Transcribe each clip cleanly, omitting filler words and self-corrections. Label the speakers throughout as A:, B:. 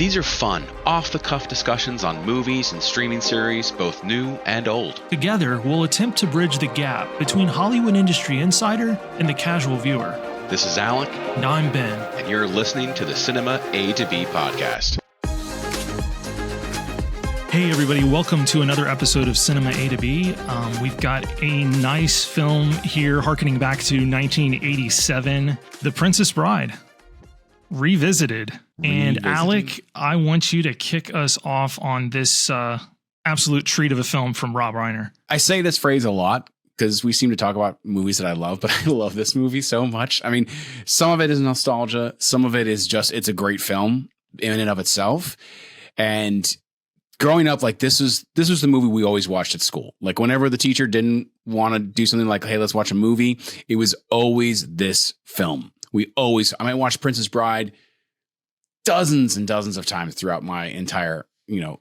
A: These are fun, off-the-cuff discussions on movies and streaming series, both new and old.
B: Together, we'll attempt to bridge the gap between Hollywood industry insider and the casual viewer.
A: This is Alec.
B: And I'm Ben.
A: And you're listening to the Cinema A to B podcast.
B: Hey everybody, welcome to another episode of Cinema A to B. We've got a nice film here harkening back to 1987, The Princess Bride, revisited. And Alec, I want you to kick us off on this absolute treat of a film from Rob Reiner.
C: I say this phrase a lot because we seem to talk about movies that I love, but I love this movie so much. I mean, some of it is nostalgia. Some of it is just, it's a great film in and of itself. And growing up, like this was the movie we always watched at school. Like whenever the teacher didn't want to do something like, hey, let's watch a movie, it was always this film. I might watch Princess Bride dozens and dozens of times throughout my entire,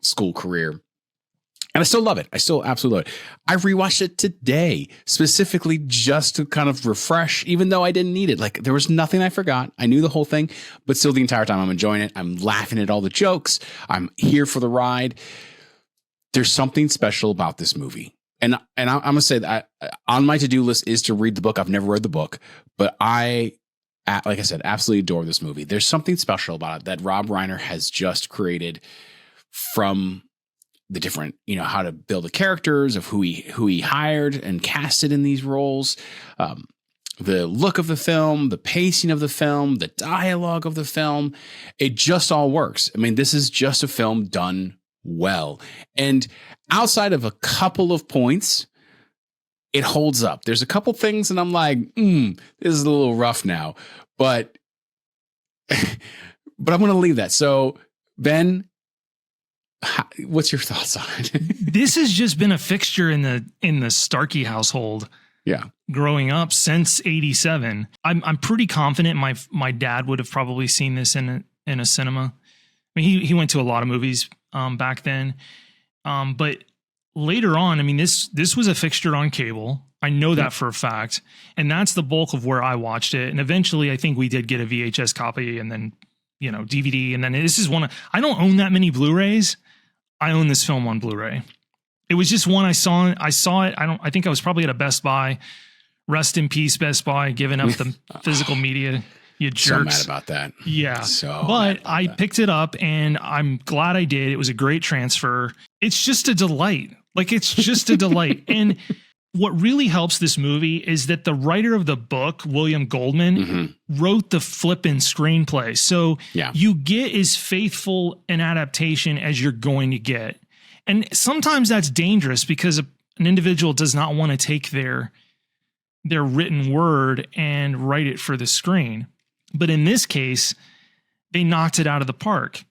C: school career. And I still love it. I still absolutely love it. I rewatched it today, specifically just to kind of refresh, even though I didn't need it. Like there was nothing I forgot. I knew the whole thing, but still the entire time I'm enjoying it. I'm laughing at all the jokes. I'm here for the ride. There's something special about this movie. And I'm going to say that on my to-do list is to read the book. I've never read the book, but like I said, absolutely adore this movie. There's something special about it that Rob Reiner has just created from the different, how to build the characters of who he hired and casted in these roles, the look of the film, the pacing of the film, the dialogue of the film. It just all works. I mean, this is just a film done well. And outside of a couple of points, it holds up. There's a couple things and I'm like, this is a little rough now, but I'm going to leave that. So Ben, what's your thoughts on it?
B: This has just been a fixture in the Starkey household.
C: Yeah.
B: Growing up since 87. I'm pretty confident my dad would have probably seen this in a cinema. I mean, he went to a lot of movies back then. But later on, I mean, this was a fixture on cable. I know that for a fact. And that's the bulk of where I watched it. And eventually I think we did get a VHS copy and then, DVD. And then this is I don't own that many Blu-rays. I own this film on Blu-ray. It was just one I saw it. I think I was probably at a Best Buy. Rest in peace, Best Buy, giving up the physical media. You jerks.
C: So mad about that.
B: Yeah. But I picked it up and I'm glad I did. It was a great transfer. It's just a delight. It's just a delight. And what really helps this movie is that the writer of the book, William Goldman, wrote the flippin' screenplay. So you get as faithful an adaptation as you're going to get. And sometimes that's dangerous because an individual does not want to take their written word and write it for the screen. But in this case, they knocked it out of the park.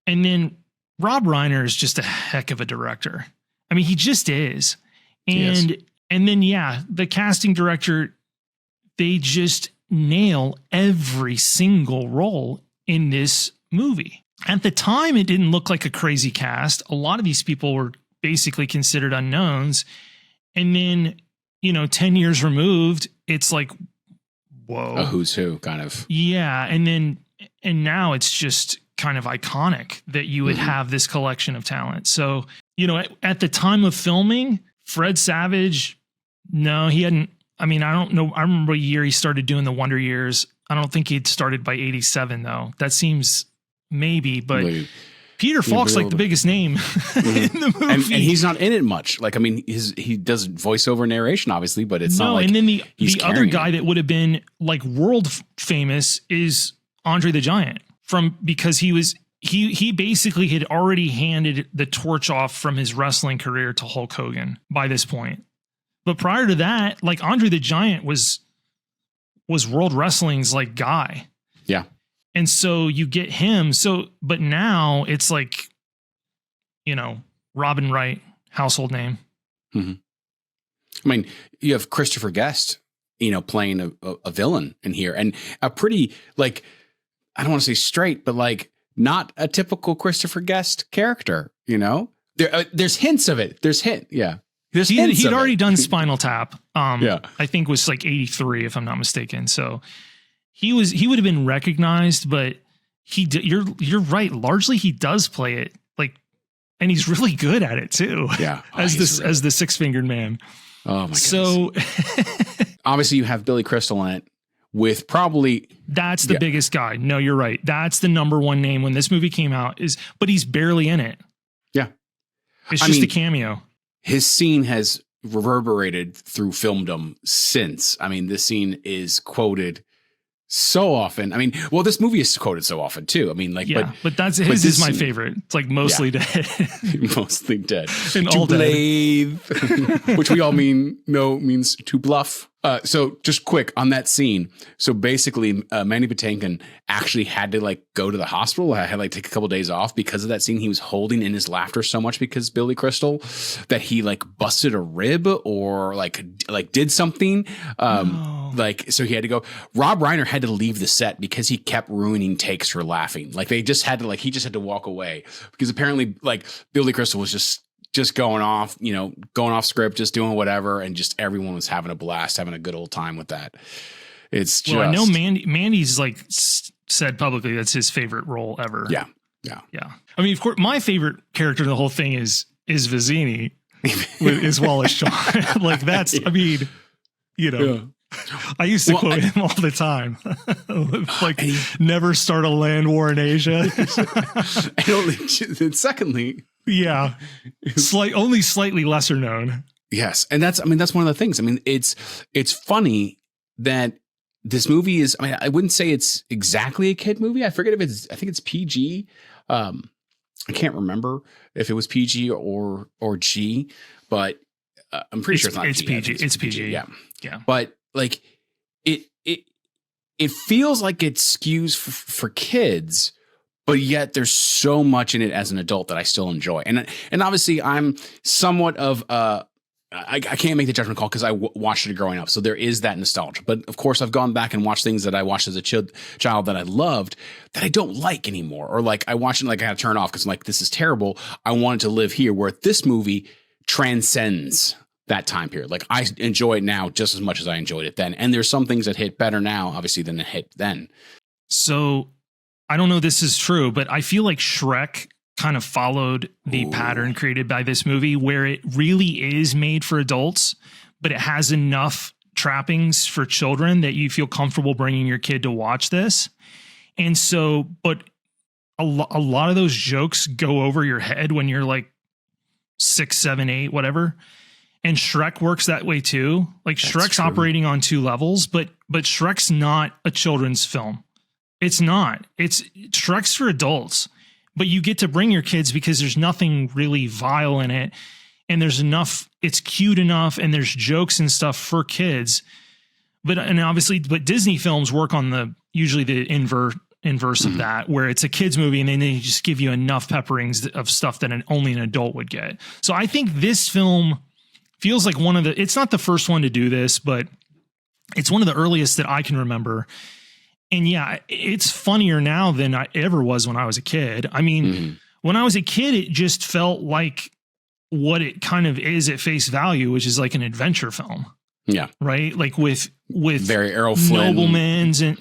B: And then Rob Reiner is just a heck of a director. I mean, he just is. And then, the casting director, they just nail every single role in this movie. At the time, it didn't look like a crazy cast. A lot of these people were basically considered unknowns. And then, 10 years removed, it's like, whoa.
C: A who's who, kind of.
B: Yeah. And now it's just kind of iconic that you would have this collection of talent. So, at the time of filming, Fred Savage, no, he hadn't. I mean, I don't know. I remember a year he started doing the Wonder Years. I don't think he'd started by 87, though. That seems maybe, but Peter Falk's like the biggest name in the movie.
C: And he's not in it much. He does voiceover narration, obviously, but it's not like.
B: And then the other guy that would have been world famous is Andre the Giant because he basically had already handed the torch off from his wrestling career to Hulk Hogan by this point. But prior to that, Andre the Giant was World Wrestling's guy.
C: Yeah.
B: And so you get him. But now it's Robin Wright, household name.
C: Mm-hmm. I mean, you have Christopher Guest, playing a villain in here, and a pretty I don't want to say straight, but not a typical Christopher Guest character. There's hints of it. There's hint. Yeah.
B: He'd already done Spinal Tap. I think was 83, if I'm not mistaken. So he would have been recognized, but you're right. Largely, he does play it like, and he's really good at it too.
C: Yeah,
B: as the six-fingered man.
C: Oh my god.
B: So
C: obviously, you have Billy Crystal in it with probably
B: that's the biggest guy. No, you're right. That's the number one name when this movie came out. But he's barely in it.
C: Yeah,
B: it's just a cameo.
C: His scene has reverberated through filmdom since. I mean, this scene is quoted so often. I mean, well, this movie is quoted so often too. I mean, like,
B: but that's his is my favorite. It's like mostly dead,
C: mostly dead,
B: and
C: to
B: all
C: blade, which we all means to bluff. So just quick on that scene. So basically, Mandy Patinkin actually had to like go to the hospital. I had like take a couple of days off because of that scene. He was holding in his laughter so much because Billy Crystal that he like busted a rib or like did something. Like, so he had to go. Rob Reiner had to leave the set because he kept ruining takes for laughing. Like he just had to walk away because apparently like Billy Crystal was just going off script, just doing whatever. And just everyone was having a blast, having a good old time with that. It's just,
B: well, I know Mandy's like said publicly that's his favorite role ever.
C: Yeah.
B: I mean, of course, my favorite character in the whole thing is Vizzini, is Wallace Shawn. Like that's, I mean, I used to quote him all the time. Like, never start a land war in Asia.
C: And secondly,
B: yeah, only slightly lesser known.
C: Yes, and that's one of the things. I mean, it's funny that this movie is. I mean, I wouldn't say it's exactly a kid movie. I forget if I think it's PG. I can't remember if it was PG or G, but I'm pretty sure it's not.
B: It's PG. It's PG.
C: Yeah.
B: Yeah.
C: But like it feels like it skews for kids, but yet there's so much in it as an adult that I still enjoy. And obviously I'm somewhat of I can't make the judgment call because I watched it growing up. So there is that nostalgia. But of course I've gone back and watched things that I watched as a child that I loved that I don't like anymore. Or like I watched it like I had to turn off because I'm like, this is terrible. I wanted to live here, where this movie transcends that time period. Like I enjoy it now just as much as I enjoyed it then. And there's some things that hit better now, obviously, than it hit then.
B: So I don't know if this is true, but I feel like Shrek kind of followed the pattern created by this movie, where it really is made for adults, but it has enough trappings for children that you feel comfortable bringing your kid to watch this. And so, but a lot of those jokes go over your head when you're like 6, 7, 8, whatever. And Shrek works that way too. Like Shrek's operating on two levels, but Shrek's not a children's film. It's not. Shrek's for adults, but you get to bring your kids because there's nothing really vile in it. And there's enough, it's cute enough, and there's jokes and stuff for kids. But Disney films work on usually the inverse of that, where it's a kid's movie and then they just give you enough pepperings of stuff that only an adult would get. So I think this film feels like it's not the first one to do this, but it's one of the earliest that I can remember. And yeah, it's funnier now than I ever was when I was a kid. I mean, when I was a kid, it just felt like what it kind of is at face value, which is like an adventure film.
C: Yeah.
B: Right. Like with
C: very Errol Flynn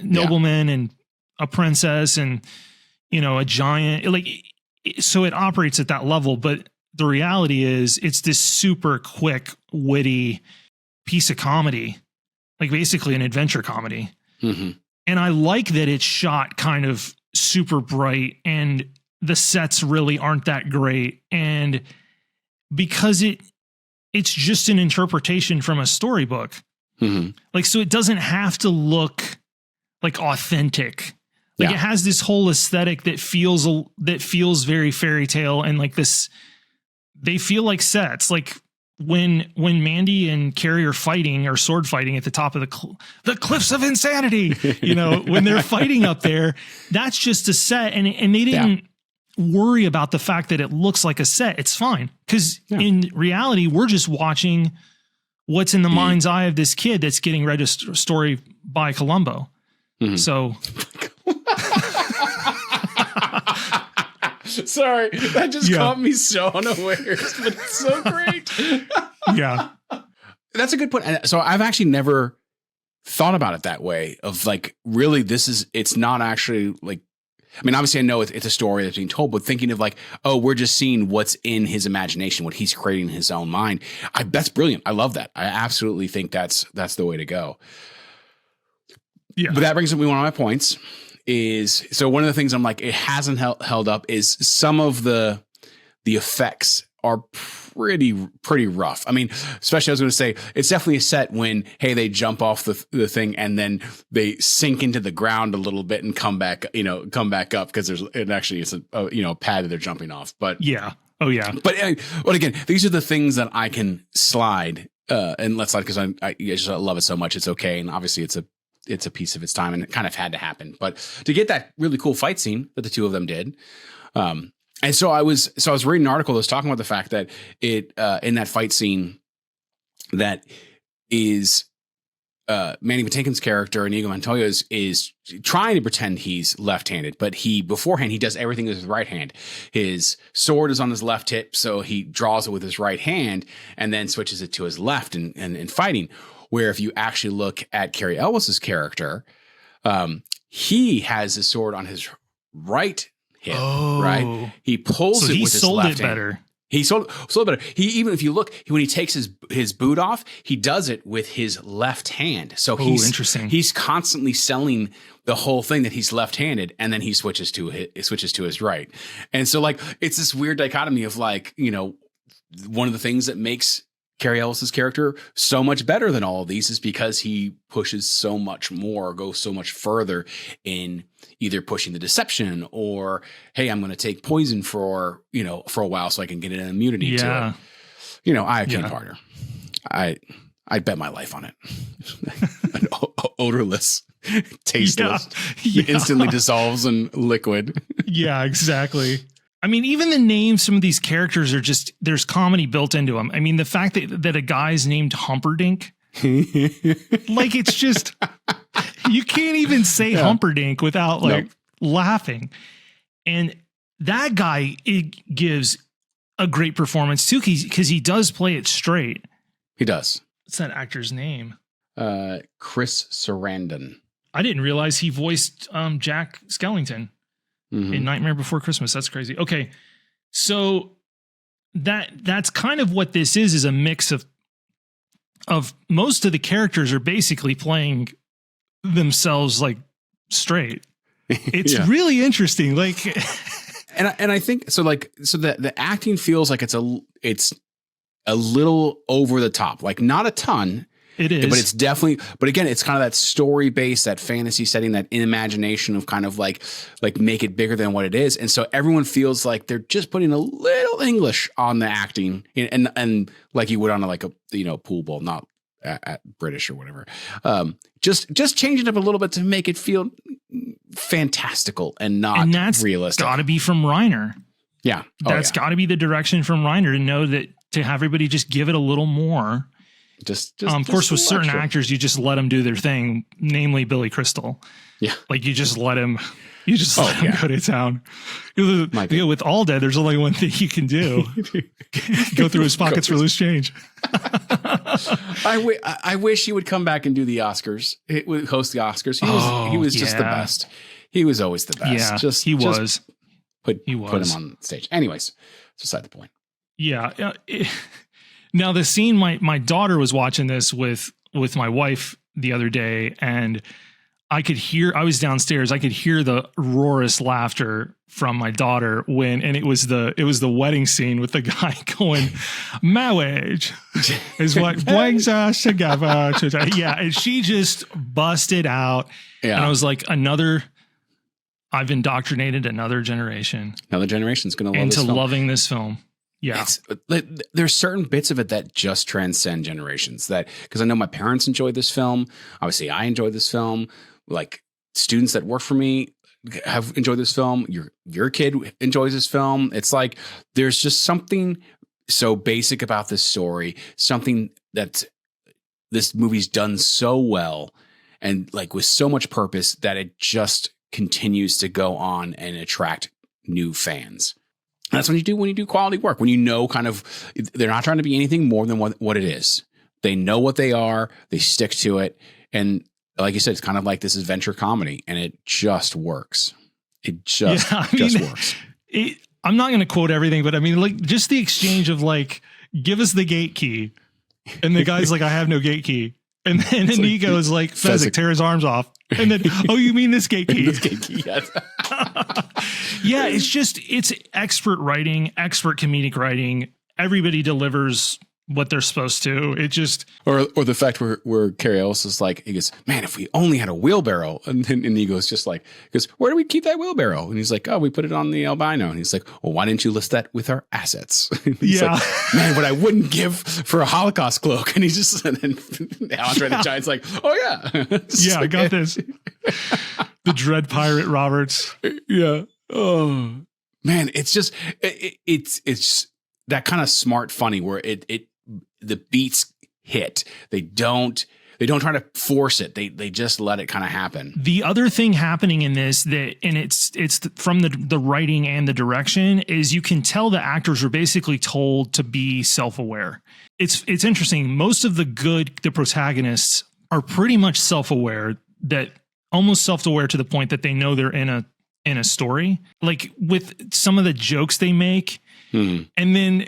B: noblemen and a princess and, a giant, so it operates at that level. But the reality is it's this super quick, witty piece of comedy, like basically an adventure comedy.
C: Mm-hmm.
B: And I like that it's shot kind of super bright and the sets really aren't that great. And because it's just an interpretation from a storybook. Mm-hmm. So it doesn't have to look like authentic. It has this whole aesthetic that feels very fairy tale, and like this, they feel like sets. Like when Mandy and Cary are fighting or sword fighting at the top of the cliffs of insanity, when they're fighting up there, that's just a set. And they didn't worry about the fact that it looks like a set. It's fine. Cause in reality, we're just watching what's in the mind's eye of this kid that's getting read a story by Columbo. Mm-hmm. So
C: sorry, that just caught me so unawares, but it's so great.
B: Yeah.
C: That's a good point. So I've actually never thought about it that way, of like, really, it's not actually like, I mean, obviously I know it's a story that's being told, but thinking of like, oh, we're just seeing what's in his imagination, what he's creating in his own mind. That's brilliant. I love that. I absolutely think that's the way to go. Yeah. But that brings up one of my points is, so one of the things I'm like, it hasn't held up is some of the effects are pretty rough. I mean, especially I was going to say, it's definitely a set when, hey, they jump off the thing and then they sink into the ground a little bit and come back up because it actually is a pad that they're jumping off. But
B: yeah. Oh yeah.
C: But again, these are the things that I can slide and let slide because I just love it so much. It's okay. And obviously it's a piece of its time and it kind of had to happen. But to get that really cool fight scene that the two of them did, and so I was reading an article that was talking about the fact that it in that fight scene that is Mandy Patinkin's character, Inigo Montoya, is trying to pretend he's left-handed, but beforehand he does everything with his right hand. His sword is on his left hip, so he draws it with his right hand and then switches it to his left in fighting. Where if you actually look at Cary Elwes' character, he has his sword on his right hip, right? He pulls it with his left hand. He sold it better. Even if you look, when he takes his boot off, he does it with his left hand. So
B: interesting.
C: He's constantly selling the whole thing that he's left-handed, and then he switches to his right. And so like it's this weird dichotomy of like, one of the things that makes Cary Elwes' character so much better than all of these is because he pushes so much more, goes so much further in either pushing the deception or, hey, I'm going to take poison for a while so I can get an immunity to it. I can't partner. I bet my life on it. An odorless, tasteless, instantly dissolves in liquid.
B: Yeah, exactly. I mean, even the names, some of these characters are just, there's comedy built into them. I mean, the fact that a guy's named Humperdinck, like it's just, you can't even say Humperdinck without laughing. And that guy, it gives a great performance too, because he does play it straight.
C: He does.
B: What's that actor's name?
C: Chris Sarandon.
B: I didn't realize he voiced Jack Skellington. In Nightmare Before Christmas. That's crazy. Okay. So that's kind of what this is a mix of most of the characters are basically playing themselves like straight. It's really interesting. Like,
C: and I think so the acting feels like it's a little over the top, like not a ton.
B: It is,
C: but it's definitely, but again, it's kind of that story based, that fantasy setting, that imagination of kind of like make it bigger than what it is. And so everyone feels like they're just putting a little English on the acting and like you would on a pool ball, not at British or whatever. Just changing up a little bit to make it feel fantastical and not realistic.
B: Got to be from Reiner.
C: Yeah.
B: That's got to be the direction from Reiner to know that, to have everybody just give it a little more. Of course, with certain actors, you just let them do their thing, namely Billy Crystal. Yeah. Like you just let him go to town. With All Dead, there's only one thing you can do. Go through his pockets for loose change.
C: I wish he would come back and do the Oscars. He would host the Oscars. He was just the best. He was always the best.
B: Yeah,
C: put him on stage. Anyways, it's beside the point.
B: Yeah. Now the scene, my daughter was watching this with my wife the other day, and I was downstairs. I could hear the roarous laughter from my daughter and it was the wedding scene with the guy going, marriage is what brings us together. Yeah. And she just busted out. Yeah. And I was like, I've indoctrinated another generation.
C: Another generation's going to love
B: into loving this film. Yeah.
C: There's certain bits of it that just transcend generations, because I know my parents enjoyed this film. Obviously I enjoyed this film. Like students that work for me have enjoyed this film. Your kid enjoys this film. It's like, there's just something so basic about this story, something that this movie's done so well and like with so much purpose that it just continues to go on and attract new fans. And that's when you do quality work, when kind of they're not trying to be anything more than what it is. They know what they are, they stick to it. And like you said, it's kind of like this adventure comedy, and it just works. It just works.
B: I'm not going to quote everything, but I mean, like, just the exchange of like, give us the gate key. And the guy's like, I have no gate key. And then Inigo is like, Fezzik, tear his arms off. And then, oh, you mean this gate key?
C: This gate key, yes.
B: Yeah, it's expert writing, expert comedic writing. Everybody delivers what they're supposed to. It just,
C: or the fact where Cary Elwes is like, he goes, man, if we only had a wheelbarrow. And then Inigo's just like, goes, where do we keep that wheelbarrow? And he's like, oh, we put it on the albino. And he's like, well, why didn't you list that with our assets? He's like, man, what I wouldn't give for a Holocaust cloak. And he's just, and then Andre the Giant's like, oh yeah.
B: Yeah, I got this. The Dread Pirate Roberts.
C: Yeah. Oh man, it's just, it's that kind of smart funny where the beats hit. They don't try to force it. They just let it kind of happen.
B: The other thing happening in this it's from the writing and the direction is you can tell the actors were basically told to be self-aware. It's interesting. Most of the protagonists are pretty much self-aware, that almost self-aware to the point that they know they're in a story. Like with some of the jokes they make. Mm-hmm. And then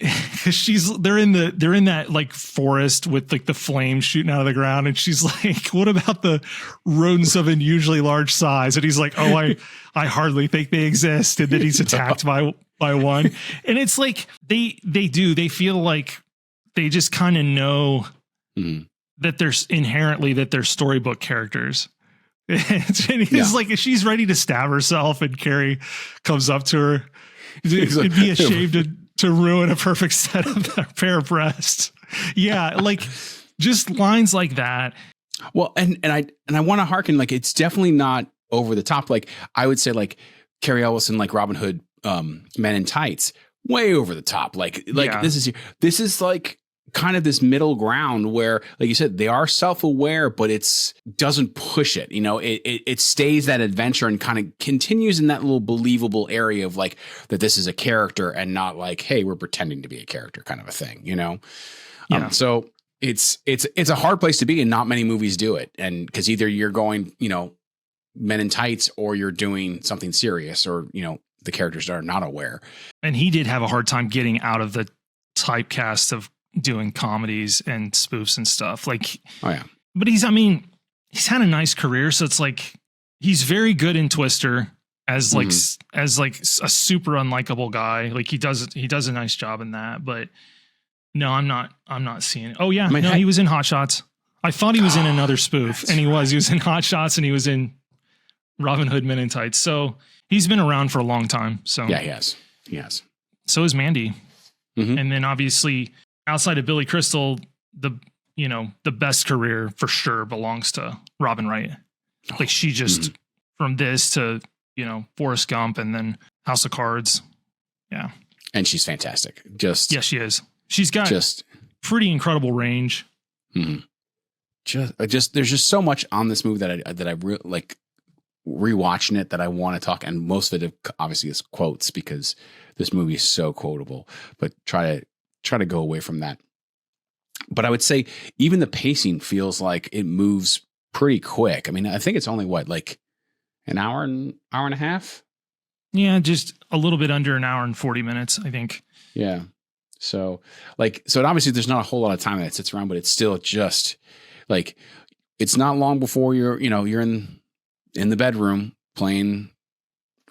B: they're in that like forest with like the flames shooting out of the ground. And she's like, what about the rodents of unusually large size? And he's like, oh, I hardly think they exist. And then he's attacked by one. And it's like, they feel like they just kind of know that there's inherently that they're storybook characters. And he's like, she's ready to stab herself. And Cary comes up to her. It'd be ashamed to ruin a perfect set of a pair of breasts. Yeah, like just lines like that.
C: Well, and I want to hearken, like, it's definitely not over the top. Like I would say, like Cary Elwes and like Robin Hood, Men in Tights, way over the top. Like yeah. This is like kind of this middle ground where, like you said, they are self-aware, but it's doesn't push it. You know, it stays that adventure and kind of continues in that little believable area of like that this is a character and not like, hey, we're pretending to be a character kind of a thing, you know? Yeah. So it's a hard place to be, and not many movies do it. And because either you're going, you know, Men in Tights, or you're doing something serious, or, you know, the characters are not aware. And
B: he did have a hard time getting out of the typecast of doing comedies and spoofs and stuff. Like, oh yeah, but he's had a nice career. So it's like, he's very good in Twister as like a super unlikable guy. Like he does a nice job in that, but no, I'm not seeing it. Oh yeah. He was in Hot Shots. I thought he was in another spoof, and he was in Hot Shots, and he was in Robin Hood Men in Tights. So he's been around for a long time. So
C: yeah, he has.
B: So is Mandy. Mm-hmm. And then obviously, outside of Billy Crystal, the best career for sure belongs to Robin Wright. Like she just from this to, you know, Forrest Gump and then House of Cards. Yeah.
C: And she's fantastic. Yes,
B: she is. She's got pretty incredible range.
C: Mm-hmm. There's just so much on this movie that I really like rewatching it that I want to talk. And most of it obviously is quotes, because this movie is so quotable, but try to go away from that. But I would say even the pacing feels like it moves pretty quick. I mean, I think it's only like an hour and a half. Yeah. Just a little bit under an hour and 40 minutes, I think. Yeah. So obviously there's not a whole lot of time that sits around, but it's still just like, it's not long before you're in the bedroom playing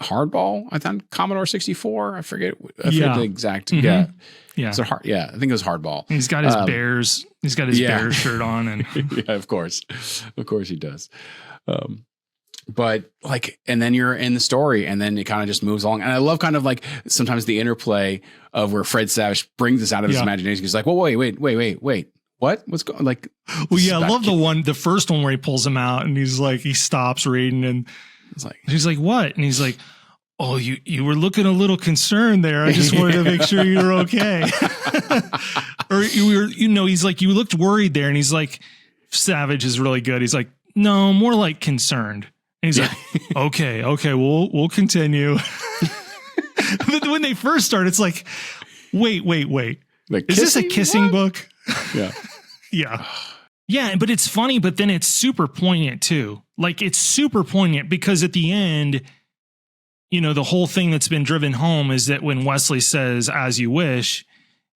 C: hardball. I thought Commodore 64. I forget the exact. Mm-hmm. Yeah. Yeah. So I think it was hardball. He's got his Bears. He's got his Bears shirt on, and yeah, of course he does. But like, and then you're in the story, and then it kind of just moves along. And I love kind of like sometimes the interplay of where Fred Savage brings this out of his imagination. He's like, well, wait. What? What's going like? Well, yeah, I love the first one where he pulls him out, and he's like, he stops reading, and he's like, what? And he's like, oh, you were looking a little concerned there. I just wanted to make sure you're okay. Or he's like, you looked worried there, and he's like, Savage is really good. He's like, no, more like concerned. And he's like, okay, we'll continue. But when they first start, it's like, wait. Like, is this a kissing book? Yeah. Yeah. Yeah, but it's funny, but then it's super poignant too. Like, it's super poignant because at the end,
B: the whole thing that's been driven home is that when Wesley says, as you wish,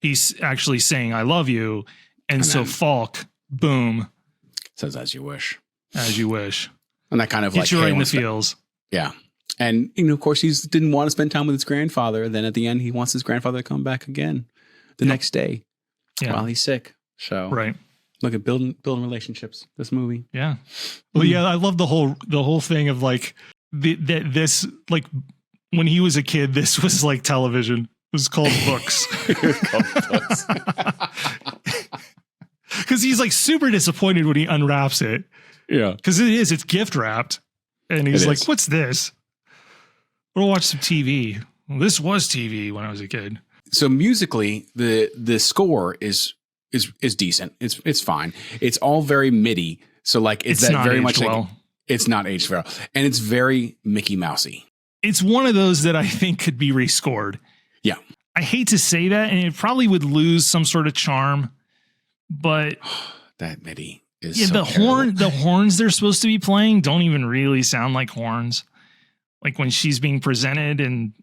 B: he's actually saying, I love you. And so Falk, boom.
C: Says, as you wish.
B: As you wish.
C: And that kind of
B: Hits you right in the feels.
C: Yeah. And, of course, he didn't want to spend time with his grandfather. And then at the end, he wants his grandfather to come back again the next day while he's sick. So,
B: right.
C: Look at building relationships, this movie.
B: Yeah. Well, yeah, I love the whole thing of like this, like when he was a kid, this was like television. It was called books. It was called books. Because he's like super disappointed when he unwraps it.
C: Yeah.
B: Because it's gift wrapped. And he's like, what's this? We'll watch some TV. Well, this was TV when I was a kid.
C: So musically, the score is decent. It's fine. It's all very MIDI. So like it's that very much well. Like it's not aged well. And it's very Mickey Mousey.
B: It's one of those that I think could be rescored.
C: Yeah.
B: I hate to say that, and it probably would lose some sort of charm, but
C: that MIDI is so
B: the horns they're supposed to be playing don't even really sound like horns. Like when she's being presented and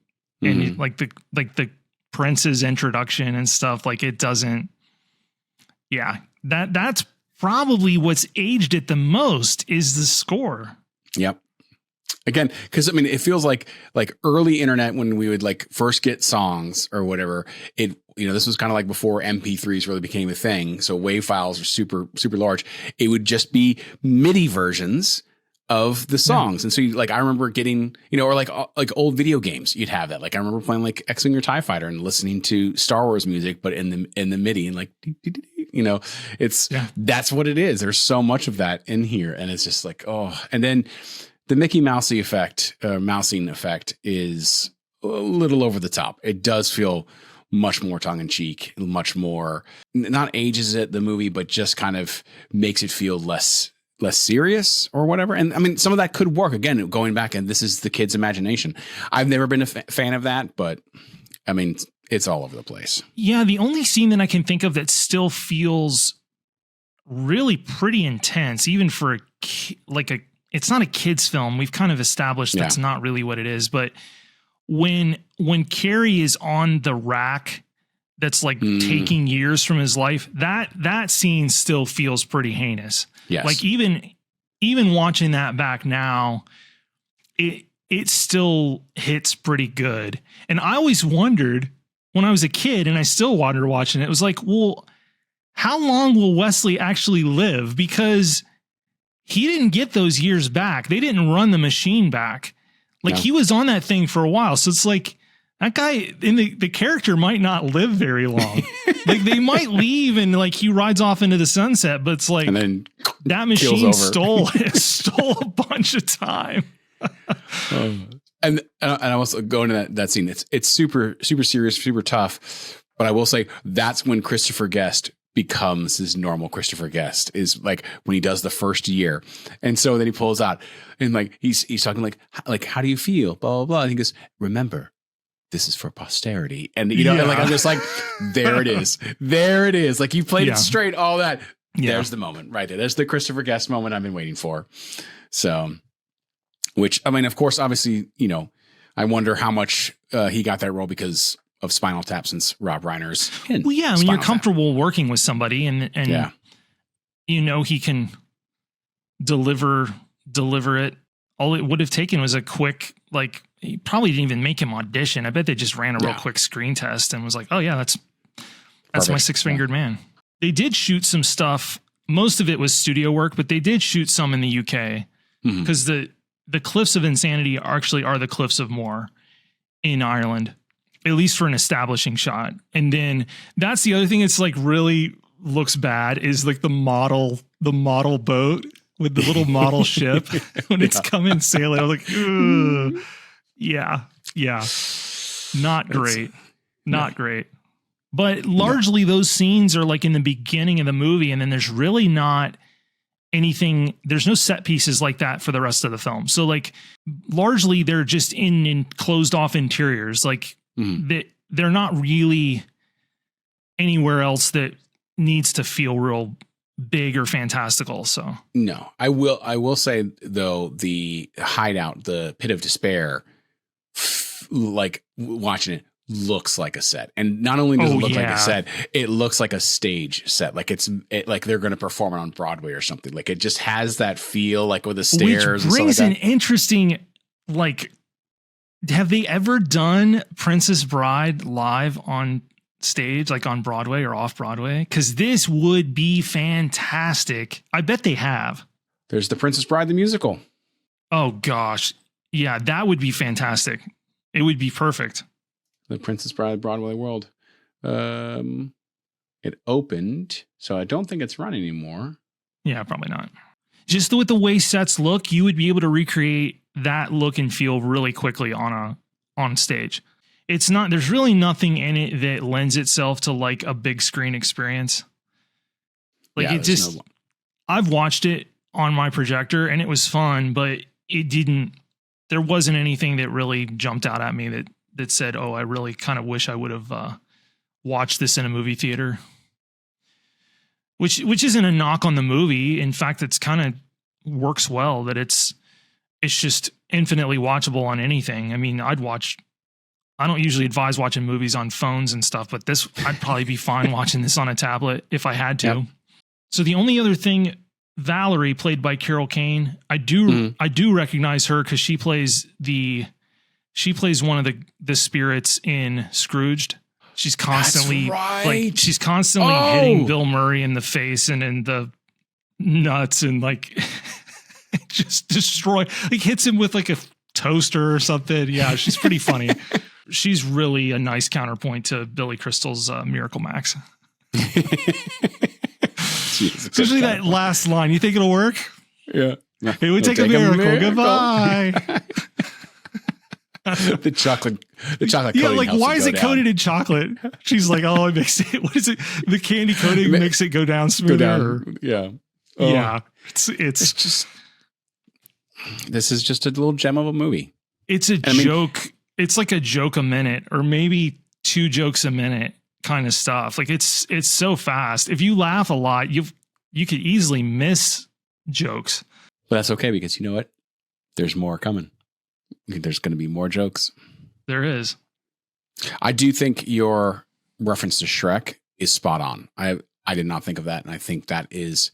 B: like the prince's introduction and stuff, like it doesn't. Yeah, that's probably what's aged it the most is the score. Yep.
C: Again, because I mean, it feels like early internet when we would like first get songs or whatever. This was kind of like before MP3s really became a thing. So WAV files are super super large. It would just be MIDI versions of the songs. And so I remember getting, or like old video games, you'd have that. Like I remember playing like X-Wing or TIE Fighter and listening to Star Wars music, but in the MIDI and like, that's what it is. There's so much of that in here. And it's just like, oh, and then the Mickey Mousey effect, mousing effect is a little over the top. It does feel much more tongue in cheek, much more, not ages it, the movie, but just kind of makes it feel less serious or whatever. And I mean, some of that could work again, going back, and this is the kid's imagination. I've never been a fan of that, but I mean, it's all over the place.
B: Yeah. The only scene that I can think of that still feels really pretty intense, even for it's not a kid's film. We've kind of established that's not really what it is, but when Cary is on the rack, that's like taking years from his life, that scene still feels pretty heinous.
C: Yes.
B: Like even watching that back now, it still hits pretty good. And I always wondered when I was a kid, and I still wonder watching it, was like, well, how long will Wesley actually live? Because he didn't get those years back. They didn't run the machine back. Like he was on that thing for a while. So it's like, that guy in the character might not live very long. Like they might leave and like he rides off into the sunset, but it's like, and then that machine stole a bunch of time.
C: And I was going to that scene. It's super, super serious, super tough. But I will say that's when Christopher Guest becomes his normal Christopher Guest, is like when he does the first year. And so then he pulls out and like, he's talking like, how do you feel? Blah, blah, blah. And he goes, remember, this is for posterity. And, and like, I'm just like, there it is. There it is. Like you played it straight, all that. Yeah. There's the moment right there. There's the Christopher Guest moment I've been waiting for. So, which, I mean, of course, obviously, I wonder how much he got that role because of Spinal Tap, since Rob Reiner's in
B: Well, yeah, I mean, you're comfortable working with somebody and he can deliver it. All it would have taken was a quick, like, he probably didn't even make him audition. I bet they just ran a real quick screen test and was like, oh yeah, that's my six-fingered man. They did shoot some stuff. Most of it was studio work, but they did shoot some in the UK because the Cliffs of Insanity actually are the Cliffs of Moher in Ireland, at least for an establishing shot. And then that's the other thing that's like really looks bad is like the model boat with the little model ship when it's coming sailing. I was like, ugh. Yeah. Not great. Not great. But largely those scenes are like in the beginning of the movie. And then there's really not anything. There's no set pieces like that for the rest of the film. So like largely they're just in closed off interiors. Like they're not really anywhere else that needs to feel real big or fantastical. So
C: no, I will say though, the hideout, the Pit of Despair, like watching it looks like a set. And not only does it look like a set, it looks like a stage set. Like like they're going to perform it on Broadway or something. Like it just has that feel, like with the stairs.
B: Which brings
C: and
B: an interesting, like, have they ever done Princess Bride live on stage, like on Broadway or off Broadway? Because this would be fantastic. I bet they have.
C: There's the Princess Bride, the musical.
B: Oh gosh. Yeah, that would be fantastic. It would be perfect.
C: The Princess Bride Broadway World. It opened, so I don't think it's running anymore.
B: Yeah, probably not. Just with the way sets look, you would be able to recreate that look and feel really quickly on stage. It's not, there's really nothing in it that lends itself to like a big screen experience. Like I've watched it on my projector and it was fun, but there wasn't anything that really jumped out at me that said, oh, I really kind of wish I would have watched this in a movie theater. Which isn't a knock on the movie. In fact, it's kind of works well that it's just infinitely watchable on anything. I mean, I don't usually advise watching movies on phones and stuff, but I'd probably be fine watching this on a tablet if I had to. Yep. So the only other thing, Valerie, played by Carol Kane, I do recognize her because she plays one of the spirits in Scrooged. She's constantly hitting Bill Murray in the face and in the nuts and like just hits him with like a toaster or something. Yeah, she's pretty funny. She's really a nice counterpoint to Billy Crystal's Miracle Max. Especially that last line. You think it'll work?
C: Yeah.
B: It would take a miracle. Goodbye.
C: the chocolate
B: yeah, like why is it coated in chocolate? She's like, oh, it makes it, what is it, the candy coating makes it go down smoother.
C: Yeah.
B: Yeah, it's
C: just, this is just a little gem of a movie.
B: It's a joke. It's like a joke a minute or maybe 2 jokes a minute kind of stuff. Like it's so fast. If you laugh a lot, you could easily miss jokes.
C: But that's okay because you know what? There's more coming. There's going to be more jokes.
B: There is.
C: I do think your reference to Shrek is spot on. I did not think of that. And I think that is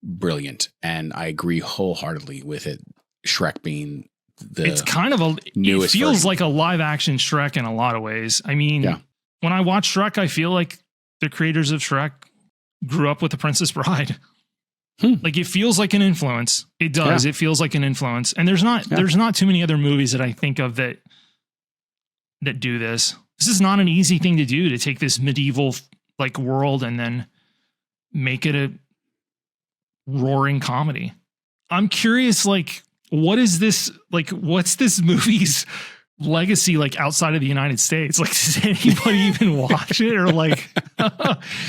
C: brilliant. And I agree wholeheartedly with it. Shrek being it's kind of it feels version. Like a live action Shrek in a lot of ways. I mean, when I watch Shrek, I feel like the creators of Shrek grew up with The Princess Bride. Like it feels like an influence. It does. Yeah. It feels like an influence. And there's not too many other movies that I think of that do this. This is not an easy thing to do, to take this medieval like world and then make it a roaring comedy. I'm curious, like, what is this, like, what's this movie's legacy like outside of the United States? Like, does anybody even watch it? Or like,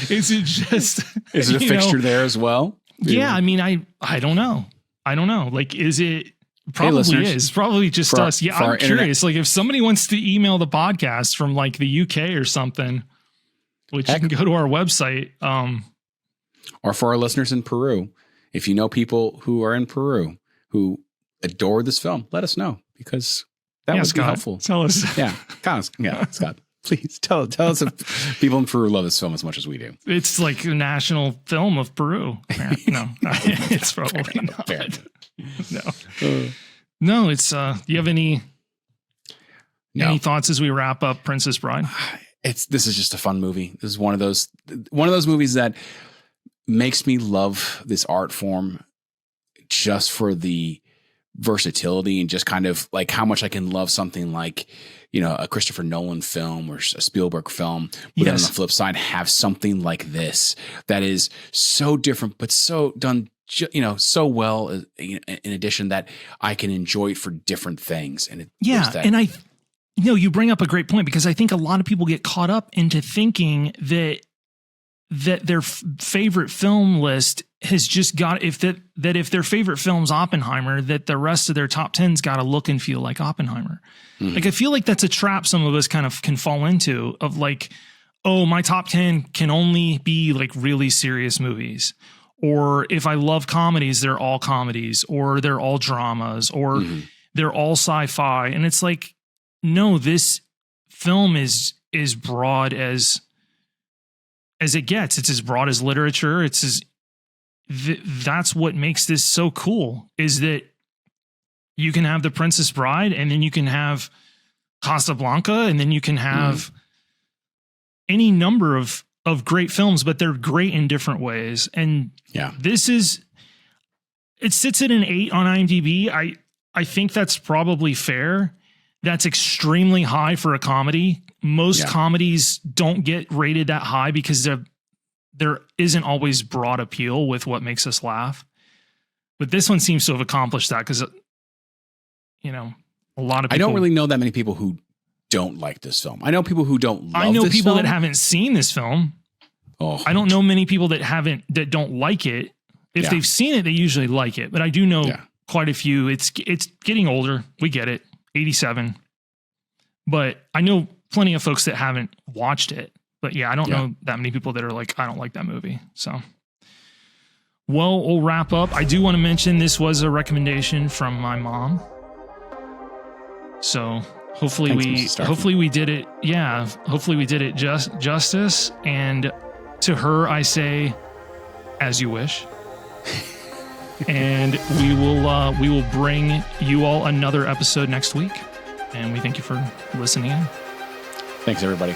C: is it a fixture there as well? Yeah, I mean, I don't know. Like, is it probably is probably just us? Yeah, I'm curious. Like, if somebody wants to email the podcast from like the UK or something, which you can go to our website. Or for our listeners in Peru, if you know people who are in Peru who adore this film, let us know because that would be helpful. Tell us. Scott. Please tell us if people in Peru love this film as much as we do. It's like a national film of Peru. No, it's probably not. No, it's, do you have any thoughts as we wrap up Princess Bride? This is just a fun movie. This is one of those movies that makes me love this art form just for the versatility and just kind of like how much I can love something like, a Christopher Nolan film or a Spielberg film, but then on the flip side, have something like this that is so different, but so done, so well in addition that I can enjoy it for different things. And you bring up a great point because I think a lot of people get caught up into thinking that their favorite film list has just got, if their favorite film's Oppenheimer, that the rest of their top 10's got to look and feel like Oppenheimer. Like, I feel like that's a trap some of us kind of can fall into of like, oh, my top 10 can only be like really serious movies. Or if I love comedies, they're all comedies, or they're all dramas, or they're all sci-fi. And it's like,
B: no, this film is broad as it gets. It's as broad as literature. It's as that's what makes this so cool, is that you can have The Princess Bride, and then you can have Casablanca, and then you can have any number of great films, but they're great in different ways. And this is, it sits at an 8 on IMDb. I think that's probably fair. That's extremely high for a comedy. Most comedies don't get rated that high because there isn't always broad appeal with what makes us laugh. But this one seems to have accomplished that because, you know, a lot of people. I
C: don't really know that many people who don't like this film. I know people who don't love this film.
B: I know people that haven't seen this film. Oh. I don't know many people that don't like it. If they've seen it, they usually like it. But I do know quite a few. It's getting older. We get it. 87. But I know plenty of folks that haven't watched it. But I don't know that many people that are like, I don't like that movie. So, well, we'll wrap up. I do want to mention this was a recommendation from my mom. So hopefully we did it. Yeah. Hopefully we did it justice. And to her, I say, as you wish. And we will bring you all another episode next week. And we thank you for listening in.
C: Thanks, everybody.